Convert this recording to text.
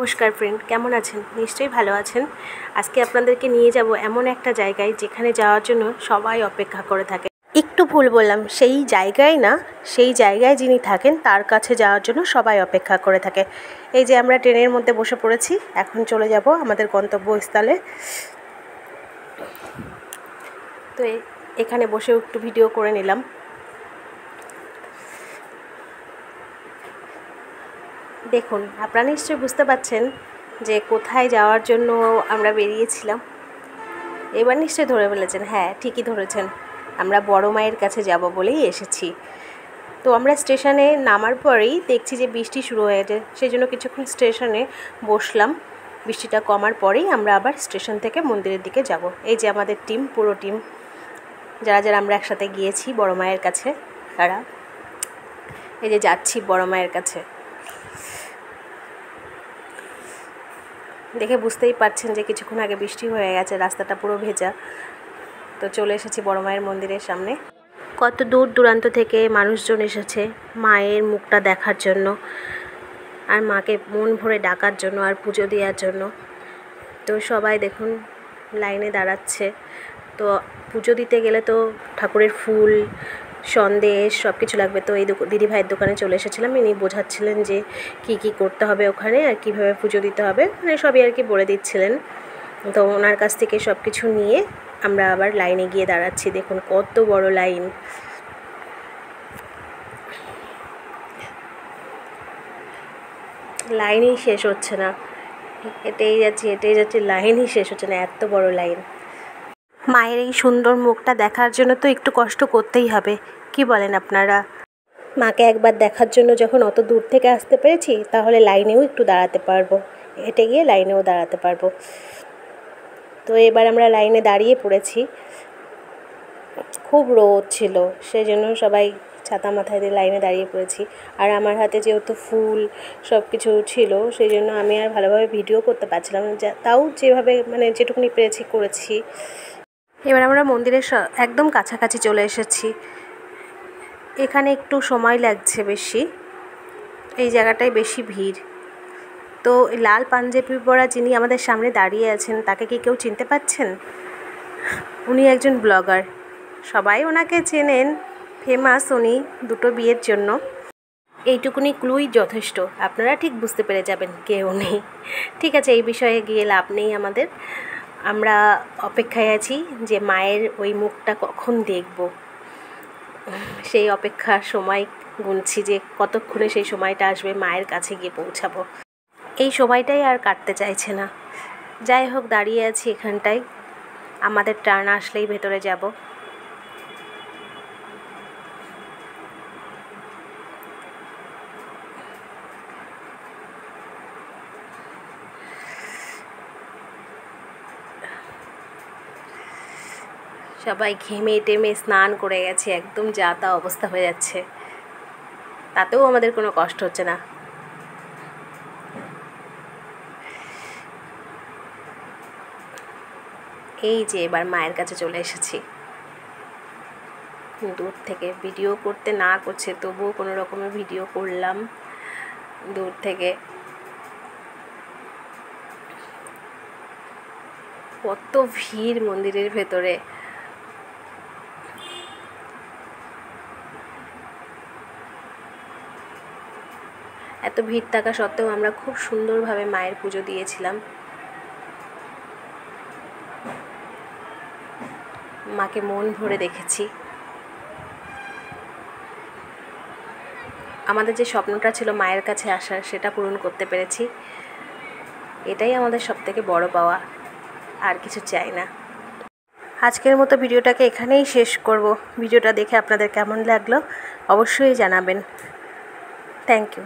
নমস্কার ফ্রেন্ড, কেমন আছেন? নিশ্চয়ই ভালো আছেন। আজকে আপনাদেরকে নিয়ে যাব এমন একটা জায়গায় যেখানে যাওয়ার জন্য সবাই অপেক্ষা করে থাকে। একটু ভুল বললাম, সেই জায়গায় না, সেই জায়গায় যিনি থাকেন তার কাছে যাওয়ার জন্য সবাই অপেক্ষা করে থাকে। এই যে আমরা ট্রেনের মধ্যে বসে পড়েছি, এখন চলে যাব আমাদের গন্তব্যস্থলে। তো এখানে বসেও একটু ভিডিও করে নিলাম। দেখুন, আপনারা নিশ্চয়ই বুঝতে পারছেন যে কোথায় যাওয়ার জন্য আমরা বেরিয়েছিলাম। এবার নিশ্চয়ই ধরে ফেলেছেন। হ্যাঁ, ঠিকই ধরেছেন, আমরা বড় মায়ের কাছে যাব বলেই এসেছি। তো আমরা স্টেশনে নামার পরেই দেখছি যে বৃষ্টি শুরু হয়ে গেছে, সেই জন্য কিছুক্ষণ স্টেশনে বসলাম। বৃষ্টিটা কমার পরেই আমরা আবার স্টেশন থেকে মন্দিরের দিকে যাব। এই যে আমাদের টিম, পুরো টিম, যারা যারা আমরা একসাথে গিয়েছি বড় মায়ের কাছে, তারা এই যে যাচ্ছি বড় মায়ের কাছে। দেখে বুঝতেই পারছেন যে কিছুক্ষণ আগে বৃষ্টি হয়ে গেছে, রাস্তাটা পুরো ভেজা। তো চলে এসেছি বড় মায়ের মন্দিরের সামনে। কত দূর দূরান্ত থেকে মানুষজন এসেছে মায়ের মুখটা দেখার জন্য, আর মাকে মন ভরে ডাকার জন্য, আর পুজো দেওয়ার জন্য। তো সবাই দেখুন লাইনে দাঁড়াচ্ছে। তো পুজো দিতে গেলে তো ঠাকুরের ফুল, সন্দেশ সব কিছু লাগবে। তো এই দিদিভাইয়ের দোকানে চলে এসেছিলাম। ইনি বোঝাচ্ছিলেন যে কি কি করতে হবে ওখানে আর কীভাবে পুজো দিতে হবে, মানে সবই আর কি বলে দিচ্ছিলেন। তো ওনার কাছ থেকে সব কিছু নিয়ে আমরা আবার লাইনে গিয়ে দাঁড়াচ্ছি। দেখুন কত বড় লাইন। লাইনই শেষ হচ্ছে না, এটাই যাচ্ছি, লাইনই শেষ হচ্ছে না, এত বড় লাইন। মায়ের এই সুন্দর মুখটা দেখার জন্য তো একটু কষ্ট করতেই হবে, কি বলেন আপনারা? মাকে একবার দেখার জন্য যখন অত দূর থেকে আসতে পেরেছি, তাহলে লাইনেও একটু দাঁড়াতে পারবো, হেঁটে গিয়ে লাইনেও দাঁড়াতে পারবো। তো এবার আমরা লাইনে দাঁড়িয়ে পড়েছি। খুব রোদ ছিল, সেই জন্য সবাই ছাতা মাথায় দিয়ে লাইনে দাঁড়িয়ে পড়েছি। আর আমার হাতে যেহেতু ফুল সব কিছু ছিল, সেই জন্য আমি আর ভালোভাবে ভিডিও করতে পারছিলাম না, তাও যেভাবে মানে যেটুকুনি পেরেছি করেছি। এবার আমরা মন্দিরের একদম কাছাকাছি চলে এসেছি। এখানে একটু সময় লাগছে বেশি, এই জায়গাটায় বেশি ভিড়। তো লাল পাঞ্জাবি পরা যিনি আমাদের সামনে দাঁড়িয়ে আছেন, তাকে কি কেউ চিনতে পাচ্ছেন? উনি একজন ব্লগার, সবাই ওনাকে চেনেন, ফেমাস উনি দুটো বিয়ের জন্য। এইটুকুনি ক্লুই যথেষ্ট, আপনারা ঠিক বুঝতে পেরে যাবেন কে উনি। ঠিক আছে, এই বিষয়ে গিয়ে লাভ নেই আমাদের। আমরা অপেক্ষায় আছি যে মায়ের ওই মুখটা কখন দেখব, সেই অপেক্ষার সময় গুনছি যে কতক্ষণে সেই সময়টা আসবে, মায়ের কাছে গিয়ে পৌঁছাবো। এই সময়টাই আর কাটতে চাইছে না। যাই হোক, দাঁড়িয়ে আছি এখানটায়, আমাদের টার্ন আসলেই ভেতরে যাব। সবাই ঘেমে টেমে স্নান করে গেছে, একদম যা তা অবস্থা হয়ে যাচ্ছে, তাতেও আমাদের কোনো কষ্ট হচ্ছে না। এই যে এবার মায়ের কাছে চলে এসেছি। দূর থেকে ভিডিও করতে না করছে, তবুও কোনো রকমের ভিডিও করলাম দূর থেকে। কত ভিড় মন্দিরের ভেতরে। এত ভিড় থাকা সত্ত্বেও আমরা খুব সুন্দরভাবে মায়ের পুজো দিয়েছিলাম। মাকে মন ভরে দেখেছি। আমাদের যে স্বপ্নটা ছিল মায়ের কাছে আসার, সেটা পূরণ করতে পেরেছি। এটাই আমাদের সবথেকে বড় পাওয়া, আর কিছু চাই না। আজকের মতো ভিডিওটাকে এখানেই শেষ করব। ভিডিওটা দেখে আপনাদের কেমন লাগলো অবশ্যই জানাবেন। Thank you.